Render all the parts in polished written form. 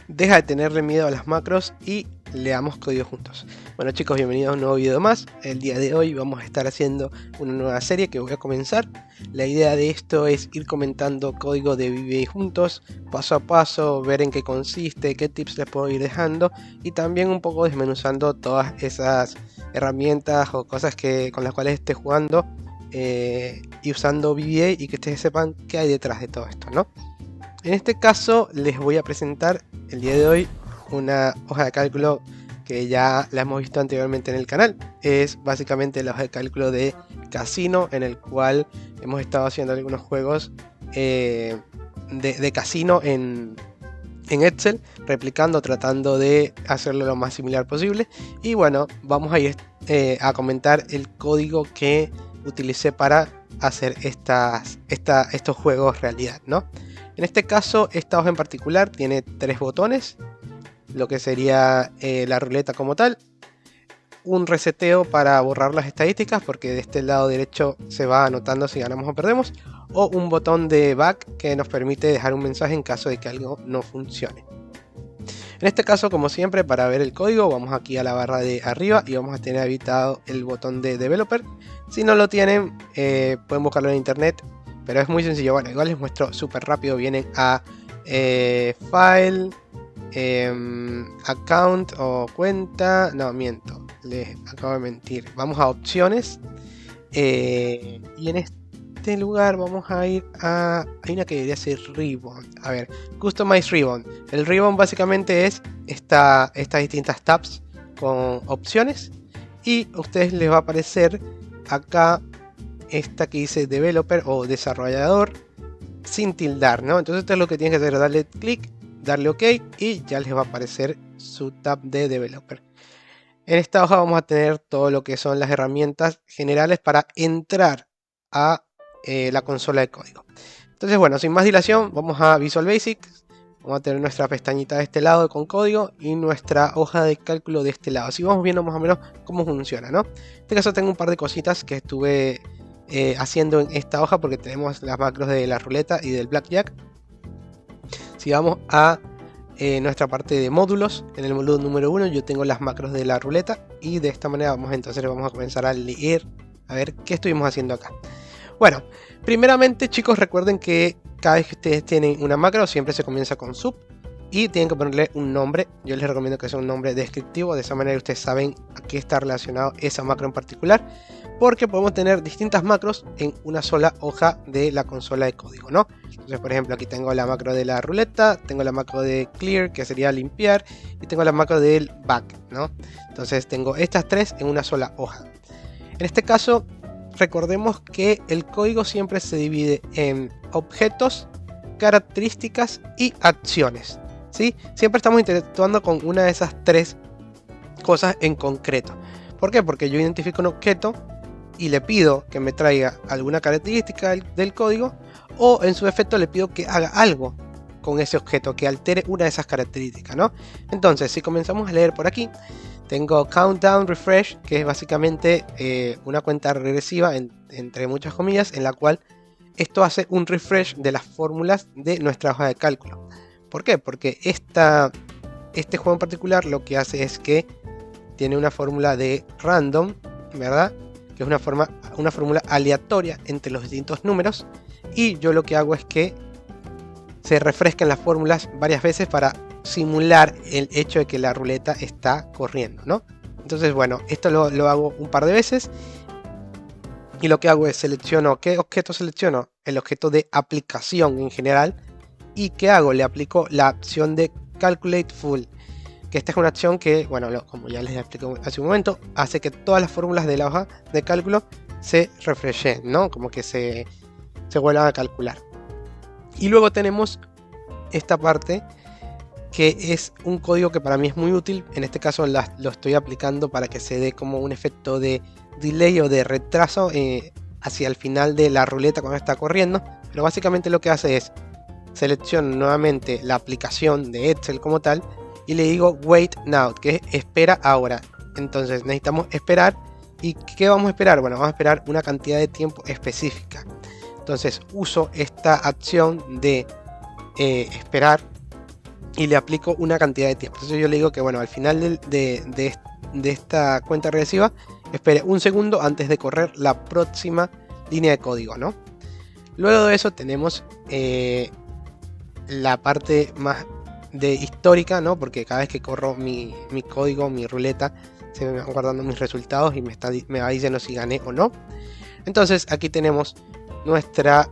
deja de tenerle miedo a las macros y leamos código juntos. Bueno chicos, bienvenidos a un nuevo video más. El día de hoy vamos a estar haciendo una nueva serie que voy a comenzar. La idea de esto es ir comentando código de VBA juntos, paso a paso, ver en qué consiste, qué tips les puedo ir dejando y también un poco desmenuzando todas esas herramientas o cosas con las cuales esté jugando y usando VBA, y que ustedes sepan qué hay detrás de todo esto, ¿no? En este caso les voy a presentar el día de hoy una hoja de cálculo que ya la hemos visto anteriormente en el canal. Es básicamente la hoja de cálculo de casino, en el cual hemos estado haciendo algunos juegos de casino en Excel, replicando, tratando de hacerlo lo más similar posible. Y bueno, vamos a ir a comentar el código que utilicé para hacer estos juegos realidad, ¿no? En este caso, esta hoja en particular tiene 3 botones, lo que sería la ruleta como tal, un reseteo para borrar las estadísticas, porque de este lado derecho se va anotando si ganamos o perdemos, o un botón de back que nos permite dejar un mensaje en caso de que algo no funcione. En este caso, como siempre, para ver el código vamos aquí a la barra de arriba y vamos a tener habilitado el botón de developer. Si no lo tienen, pueden buscarlo en internet, pero es muy sencillo. Bueno, igual les muestro súper rápido. Vienen a file, account o cuenta. No, miento, les acabo de mentir. Vamos a opciones, y en este lugar vamos a ir a... hay una que debería ser ribbon. A ver, customize ribbon. El ribbon básicamente es estas distintas tabs con opciones, y a ustedes les va a aparecer acá esta que dice developer o desarrollador sin tildar, ¿no? Entonces esto es lo que tienen que hacer: darle clic, darle OK, y ya les va a aparecer su tab de developer. En esta hoja vamos a tener todo lo que son las herramientas generales para entrar a la consola de código. Entonces, bueno, sin más dilación, vamos a Visual Basic. Vamos a tener nuestra pestañita de este lado con código y nuestra hoja de cálculo de este lado. Así vamos viendo más o menos cómo funciona, ¿no? En este caso tengo un par de cositas que estuve haciendo en esta hoja, porque tenemos las macros de la ruleta y del blackjack. Si vamos a nuestra parte de módulos, en el módulo número 1 yo tengo las macros de la ruleta, y de esta manera vamos a comenzar a leer a ver qué estuvimos haciendo acá. Bueno, primeramente chicos, recuerden que cada vez que ustedes tienen una macro siempre se comienza con sub y tienen que ponerle un nombre. Yo les recomiendo que sea un nombre descriptivo, de esa manera ustedes saben a qué está relacionado esa macro en particular, porque podemos tener distintas macros en una sola hoja de la consola de código, ¿no? Entonces, por ejemplo, aquí tengo la macro de la ruleta, tengo la macro de clear, que sería limpiar, y tengo la macro del back, ¿no? Entonces tengo estas 3 en una sola hoja. En este caso, recordemos que el código siempre se divide en objetos, características y acciones, ¿sí? Siempre estamos interactuando con una de esas 3 cosas en concreto. ¿Por qué? Porque yo identifico un objeto y le pido que me traiga alguna característica del código, o en su defecto le pido que haga algo con ese objeto que altere una de esas características, ¿no? Entonces, si comenzamos a leer por aquí, tengo countdown refresh, que es básicamente una cuenta regresiva entre muchas comillas, en la cual esto hace un refresh de las fórmulas de nuestra hoja de cálculo. ¿Por qué? Porque este juego en particular lo que hace es que tiene una fórmula de random, ¿verdad? Que es una fórmula aleatoria entre los distintos números, y yo lo que hago es que se refrescan las fórmulas varias veces para simular el hecho de que la ruleta está corriendo, ¿no? Entonces, bueno, esto lo hago un par de veces, y lo que hago es selecciono, ¿qué objeto selecciono? El objeto de aplicación en general. ¿Y qué hago? Le aplico la opción de calculate full, que esta es una acción que, bueno, como ya les expliqué hace un momento, hace que todas las fórmulas de la hoja de cálculo se refreshen, ¿no? Como que se vuelvan a calcular. Y luego tenemos esta parte, que es un código que para mí es muy útil. En este caso lo estoy aplicando para que se dé como un efecto de delay o de retraso hacia el final de la ruleta cuando está corriendo. Pero básicamente lo que hace es selecciono nuevamente la aplicación de Excel como tal y le digo wait now, que es espera ahora. Entonces necesitamos esperar. ¿Y qué vamos a esperar? Bueno, vamos a esperar una cantidad de tiempo específica. Entonces uso esta acción de esperar y le aplico una cantidad de tiempo. Entonces yo le digo que bueno, al final de esta cuenta regresiva, espere un segundo antes de correr la próxima línea de código, ¿no? Luego de eso tenemos la parte más de histórica, ¿no? Porque cada vez que corro mi código, mi ruleta, se me van guardando mis resultados y me va diciendo si gané o no. Entonces aquí tenemos nuestra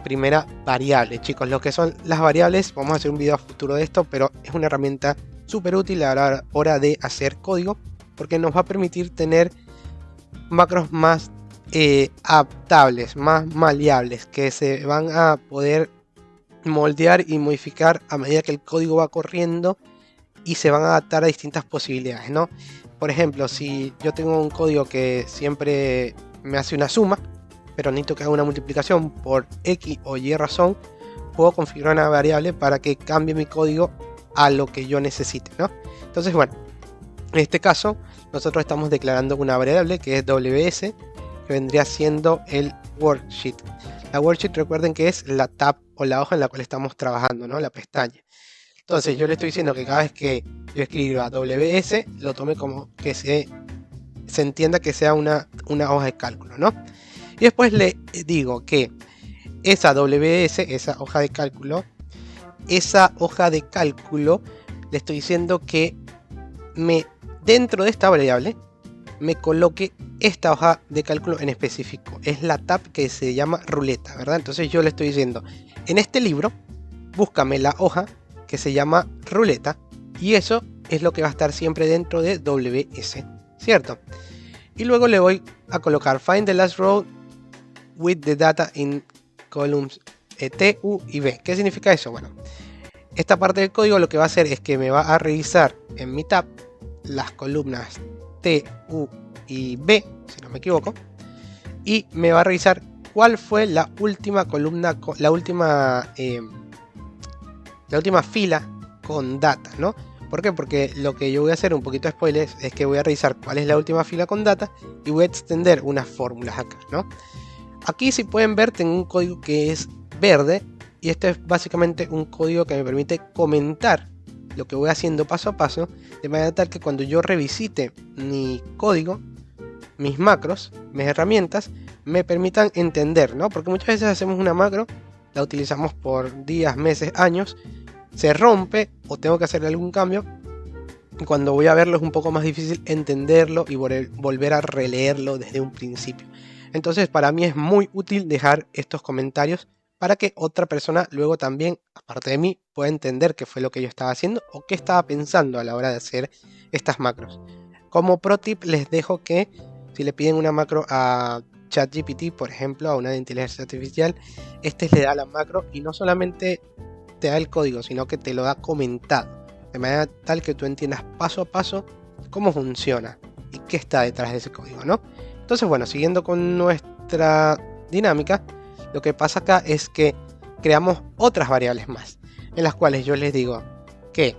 primera variable, chicos. Lo que son las variables, vamos a hacer un video a futuro de esto, pero es una herramienta súper útil a la hora de hacer código, porque nos va a permitir tener macros más adaptables, más maleables, que se van a poder moldear y modificar a medida que el código va corriendo y se van a adaptar a distintas posibilidades, ¿no? Por ejemplo, si yo tengo un código que siempre me hace una suma, pero necesito que haga una multiplicación por X o Y razón, puedo configurar una variable para que cambie mi código a lo que yo necesite, ¿no? Entonces, bueno, en este caso nosotros estamos declarando una variable que es WS, que vendría siendo el worksheet. La worksheet, recuerden que es la tab o la hoja en la cual estamos trabajando, ¿no? La pestaña. Entonces yo le estoy diciendo que cada vez que yo escriba WS, lo tome como que se entienda que sea una hoja de cálculo, ¿no? Y después le digo que esa WS, esa hoja de cálculo, le estoy diciendo que dentro de esta variable me coloque esta hoja de cálculo en específico. Es la tab que se llama ruleta, ¿verdad? Entonces yo le estoy diciendo, en este libro, búscame la hoja que se llama ruleta, y eso es lo que va a estar siempre dentro de WS, ¿cierto? Y luego le voy a colocar find the last row with the data in columns T, U y B. ¿Qué significa eso? Bueno, esta parte del código lo que va a hacer es que me va a revisar en mi tab las columnas T, U y B, si no me equivoco, y me va a revisar cuál fue la última columna, la última fila con data, ¿no? ¿Por qué? Porque lo que yo voy a hacer, un poquito de spoilers, es que voy a revisar cuál es la última fila con data y voy a extender unas fórmulas acá, ¿no? Aquí, si pueden ver, tengo un código que es verde, y este es básicamente un código que me permite comentar lo que voy haciendo paso a paso, de manera tal que cuando yo revisite mi código, mis macros, mis herramientas, me permitan entender, ¿no? Porque muchas veces hacemos una macro, la utilizamos por días, meses, años, se rompe o tengo que hacerle algún cambio, y cuando voy a verlo es un poco más difícil entenderlo y volver a releerlo desde un principio. Entonces para mí es muy útil dejar estos comentarios para que otra persona luego también, aparte de mí, pueda entender qué fue lo que yo estaba haciendo o qué estaba pensando a la hora de hacer estas macros. Como pro tip les dejo que si le piden una macro a ChatGPT, por ejemplo, a una de inteligencia artificial, este le da la macro y no solamente te da el código, sino que te lo da comentado, de manera tal que tú entiendas paso a paso cómo funciona y qué está detrás de ese código, ¿no? Entonces, bueno, siguiendo con nuestra dinámica, lo que pasa acá es que creamos otras variables más, en las cuales yo les digo que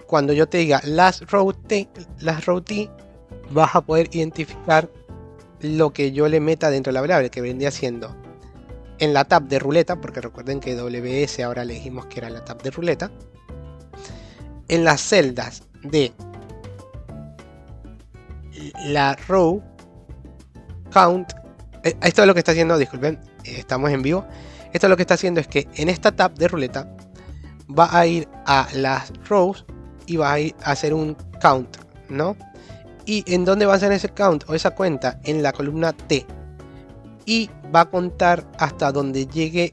cuando yo te diga last row T, vas a poder identificar lo que yo le meta dentro de la variable, que vendría siendo en la tab de ruleta, porque recuerden que WS ahora le dijimos que era la tab de ruleta, en las celdas de la row count. Esto es lo que está haciendo, disculpen, estamos en vivo. Esto lo que está haciendo es que en esta tab de ruleta va a ir a las rows y va a ir a hacer un count, ¿no? ¿Y en dónde va a hacer ese count o esa cuenta? En la columna T. Y va a contar hasta donde llegue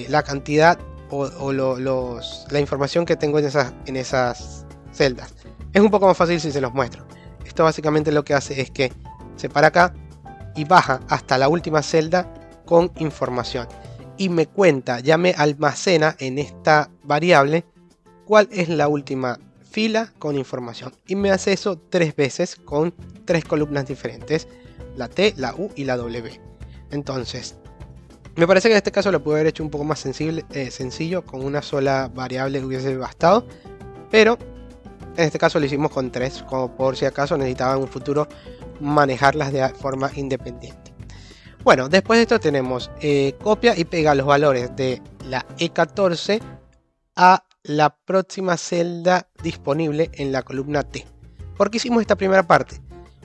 la cantidad o la información que tengo en esas celdas. Es un poco más fácil si se los muestro. Esto básicamente lo que hace es que se para acá y baja hasta la última celda con información. Y me cuenta, ya me almacena en esta variable cuál es la última fila con información. Y me hace eso 3 veces con 3 columnas diferentes. La T, la U y la W. Entonces, me parece que en este caso lo pude haber hecho un poco más sencillo, con una sola variable que hubiese bastado, pero en este caso lo hicimos con 3, como por si acaso necesitaba en un futuro manejarlas de forma independiente. Bueno, después de esto tenemos copia y pega los valores de la E14 a la próxima celda disponible en la columna T. ¿Por qué hicimos esta primera parte?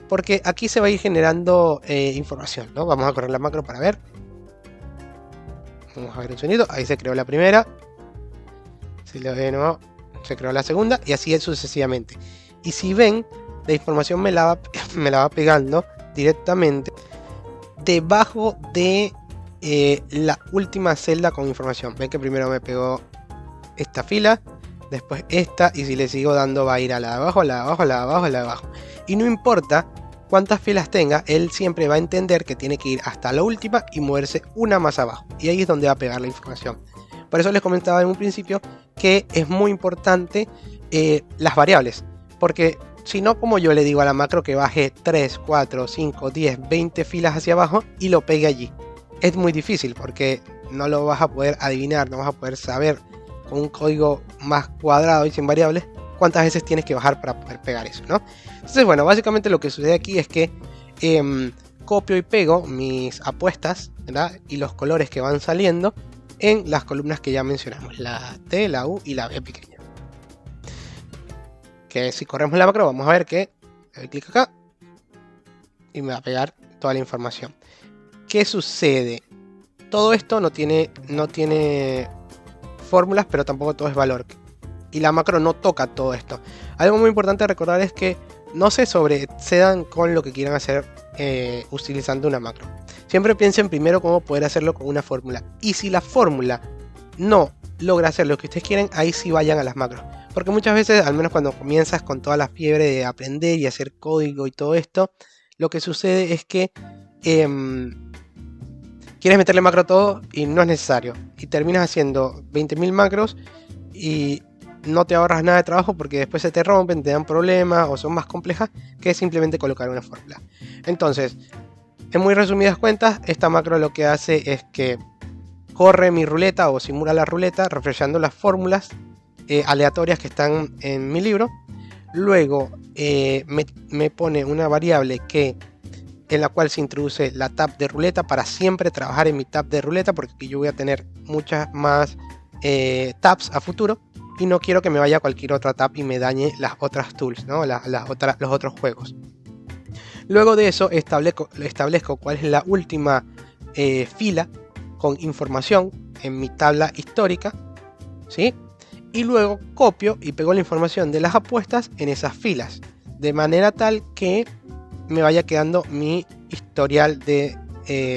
Porque aquí se va a ir generando información, ¿no? Vamos a correr la macro para ver. Vamos a ver un sonido. Ahí se creó la primera. Si lo ve de nuevo, se creó la segunda. Y así sucesivamente. Y si ven, la información me la va pegando directamente debajo de la última celda con información. Ven que primero me pegó esta fila, después esta, y si le sigo dando va a ir a la de abajo, a la de abajo, a la de abajo, a la de abajo. Y no importa cuántas filas tenga, él siempre va a entender que tiene que ir hasta la última y moverse una más abajo. Y ahí es donde va a pegar la información. Por eso les comentaba en un principio que es muy importante las variables. Porque si no, como yo le digo a la macro que baje 3, 4, 5, 10, 20 filas hacia abajo y lo pegue allí. Es muy difícil porque no lo vas a poder adivinar, no vas a poder saber con un código más cuadrado y sin variables cuántas veces tienes que bajar para poder pegar eso, ¿no? Entonces, bueno, básicamente lo que sucede aquí es que copio y pego mis apuestas, ¿verdad? Y los colores que van saliendo en las columnas que ya mencionamos, la T, la U y la B pequeña. Que si corremos la macro vamos a ver que le doy clic acá y me va a pegar toda la información. ¿Qué sucede? Todo esto no tiene fórmulas, pero tampoco todo es valor. Y la macro no toca todo esto. Algo muy importante a recordar es que no se sobreexcedan con lo que quieran hacer utilizando una macro. Siempre piensen primero cómo poder hacerlo con una fórmula. Y si la fórmula no logra hacer lo que ustedes quieren, ahí sí vayan a las macros. Porque muchas veces, al menos cuando comienzas con toda la fiebre de aprender y hacer código y todo esto, lo que sucede es que quieres meterle macro a todo y no es necesario. Y terminas haciendo 20.000 macros y no te ahorras nada de trabajo porque después se te rompen, te dan problemas o son más complejas que simplemente colocar una fórmula. Entonces, en muy resumidas cuentas, esta macro lo que hace es que corre mi ruleta o simula la ruleta refrescando las fórmulas aleatorias que están en mi libro. Luego me pone una variable en la cual se introduce la tab de ruleta para siempre trabajar en mi tab de ruleta, porque aquí yo voy a tener muchas más tabs a futuro y no quiero que me vaya a cualquier otra tab y me dañe las otras tools, ¿no? Los otros juegos. Luego de eso establezco cuál es la última fila con información en mi tabla histórica, ¿sí? Y luego copio y pego la información de las apuestas en esas filas, de manera tal que me vaya quedando mi historial de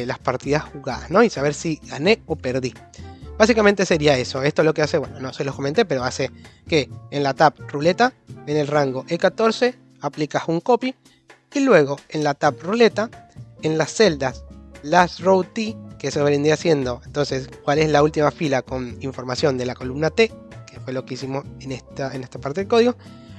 las partidas jugadas, ¿no? Y saber si gané o perdí. Básicamente sería eso. Esto es lo que hace, bueno, no se los comenté, pero hace que en la tab ruleta, en el rango E14, aplicas un copy, y luego en la tab ruleta, en las celdas last row T, que se vendría haciendo, entonces, cuál es la última fila con información de la columna T, que fue lo que hicimos en esta parte del código,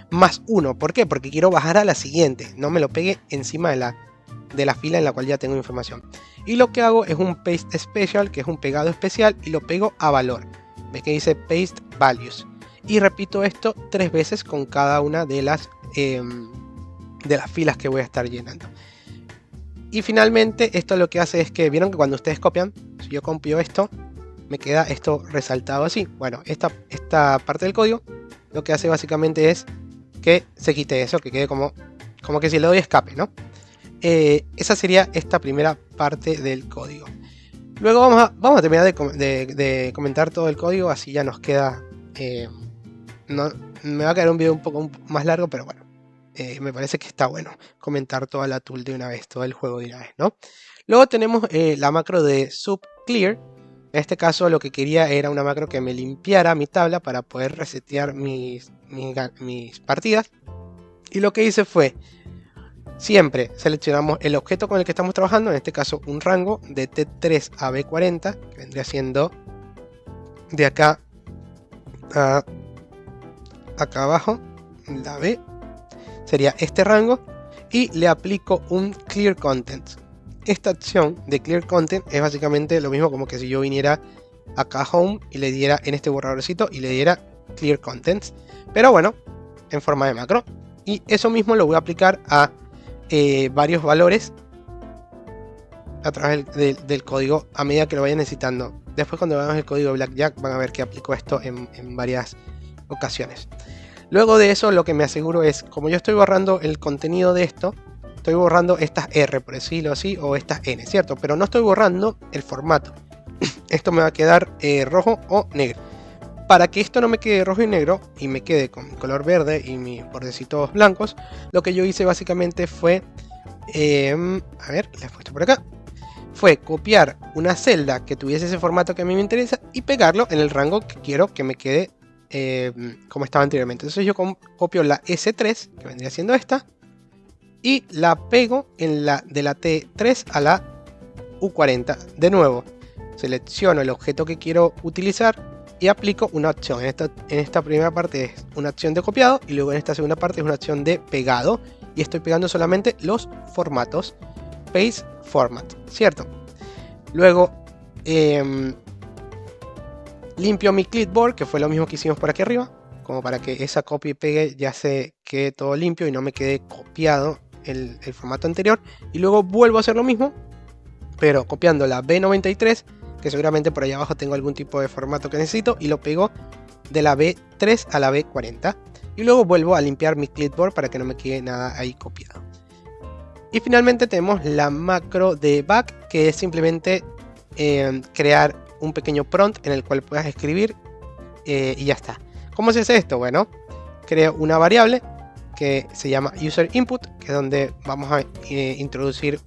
más 1. ¿Por qué? Porque quiero bajar a la siguiente, no me lo pegue encima de la fila en la cual ya tengo información. Y lo que hago es un paste special, que es un pegado especial, y lo pego a valor. Ves que dice paste values. Y repito esto 3 veces con cada una de las filas que voy a estar llenando. Y finalmente esto lo que hace es que, vieron que cuando ustedes copian, si yo copio esto, me queda esto resaltado así. Bueno, esta parte del código lo que hace básicamente es que se quite eso, que quede como que si le doy escape, ¿no? Esa sería esta primera parte del código. Luego vamos a terminar de comentar todo el código, así ya nos queda... me va a quedar un video un poco más largo, pero bueno, me parece que está bueno comentar toda la tool de una vez, todo el juego de una vez, ¿no? Luego tenemos la macro de subclear. En este caso lo que quería era una macro que me limpiara mi tabla para poder resetear mis partidas. Y lo que hice fue, siempre seleccionamos el objeto con el que estamos trabajando, en este caso un rango de T3 a B40, que vendría siendo de acá a acá abajo, la B, sería este rango, y le aplico un clear content. Esta acción de clear content es básicamente lo mismo como que si yo viniera acá a home y le diera en este borradorcito y le diera clear contents, pero bueno, en forma de macro. Y eso mismo lo voy a aplicar a varios valores a través del código a medida que lo vayan necesitando. Después, cuando veamos el código de Blackjack, van a ver que aplico esto en varias ocasiones. Luego de eso, lo que me aseguro es, como yo estoy borrando el contenido de esto, estoy borrando estas R, por decirlo así, o estas N, ¿cierto? Pero no estoy borrando el formato. Esto me va a quedar rojo o negro. Para que esto no me quede rojo y negro y me quede con color verde y mis bordecitos blancos, lo que yo hice básicamente fue, a ver, la he puesto por acá, fue copiar una celda que tuviese ese formato que a mí me interesa y pegarlo en el rango que quiero que me quede como estaba anteriormente. Entonces yo copio la S3, que vendría siendo esta, y la pego en de la T3 a la U40. De nuevo, selecciono el objeto que quiero utilizar y aplico una acción. En esta primera parte es una acción de copiado y luego en esta segunda parte es una acción de pegado. Y estoy pegando solamente los formatos. Paste Format, ¿cierto? Luego limpio mi clipboard, que fue lo mismo que hicimos por aquí arriba, como para que esa copia y pegue ya se quede todo limpio y no me quede copiado el formato anterior. Y luego vuelvo a hacer lo mismo, pero copiando la B93, que seguramente por ahí abajo tengo algún tipo de formato que necesito, y lo pego de la B3 a la B40. Y luego vuelvo a limpiar mi clipboard para que no me quede nada ahí copiado. Y finalmente tenemos la macro de back, que es simplemente crear un pequeño prompt en el cual puedas escribir y ya está. ¿Cómo se hace esto? Bueno, creo una variable que se llama user input, que es donde vamos a introducir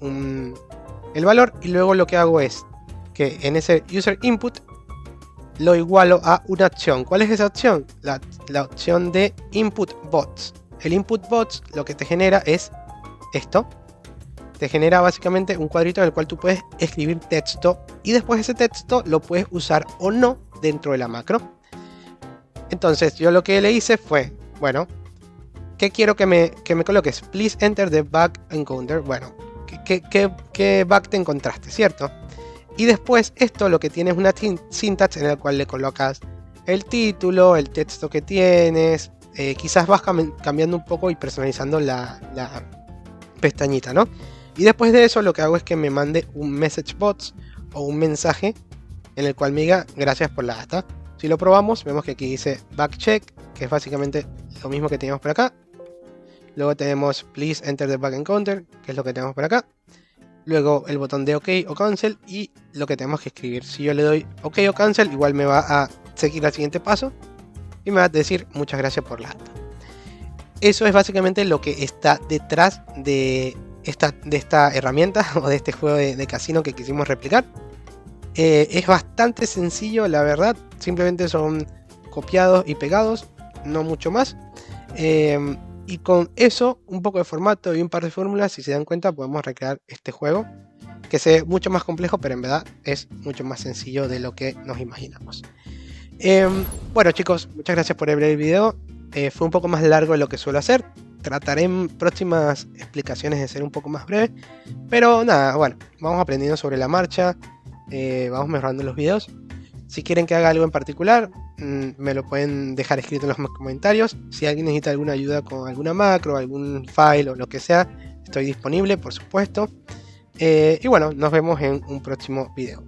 el valor, y luego lo que hago es que en ese user input lo igualo a una acción. ¿Cuál es esa acción? La opción de input bots. El input bots lo que te genera es esto. Te genera básicamente un cuadrito en el cual tú puedes escribir texto y después ese texto lo puedes usar o no dentro de la macro. Entonces yo lo que le hice fue, bueno, ¿qué quiero que me coloques? Please enter the back encounter. Bueno, ¿qué back te encontraste, cierto? Y después esto lo que tiene es una syntax en la cual le colocas el título, el texto que tienes, quizás vas cambiando un poco y personalizando la pestañita, ¿no? Y después de eso lo que hago es que me mande un message box o un mensaje en el cual me diga gracias por la data. Si lo probamos, vemos que aquí dice backcheck, que es básicamente lo mismo que teníamos por acá. Luego tenemos please enter the back encounter, que es lo que tenemos por acá. Luego el botón de OK o cancel y lo que tenemos que escribir. Si yo le doy OK o cancel, igual me va a seguir al siguiente paso y me va a decir muchas gracias por la data. Eso es básicamente lo que está detrás de esta herramienta o de este juego de casino que quisimos replicar. Es bastante sencillo, la verdad. Simplemente son copiados y pegados, no mucho más. Y con eso, un poco de formato y un par de fórmulas, si se dan cuenta, podemos recrear este juego, que se ve mucho más complejo, pero en verdad es mucho más sencillo de lo que nos imaginamos. Bueno chicos, muchas gracias por ver el video. Fue un poco más largo de lo que suelo hacer. Trataré en próximas explicaciones de ser un poco más breve. Pero nada, bueno, vamos aprendiendo sobre la marcha. Vamos mejorando los videos. Si quieren que haga algo en particular, me lo pueden dejar escrito en los comentarios. Si alguien necesita alguna ayuda con alguna macro, algún file o lo que sea, estoy disponible, por supuesto. Y bueno, nos vemos en un próximo video.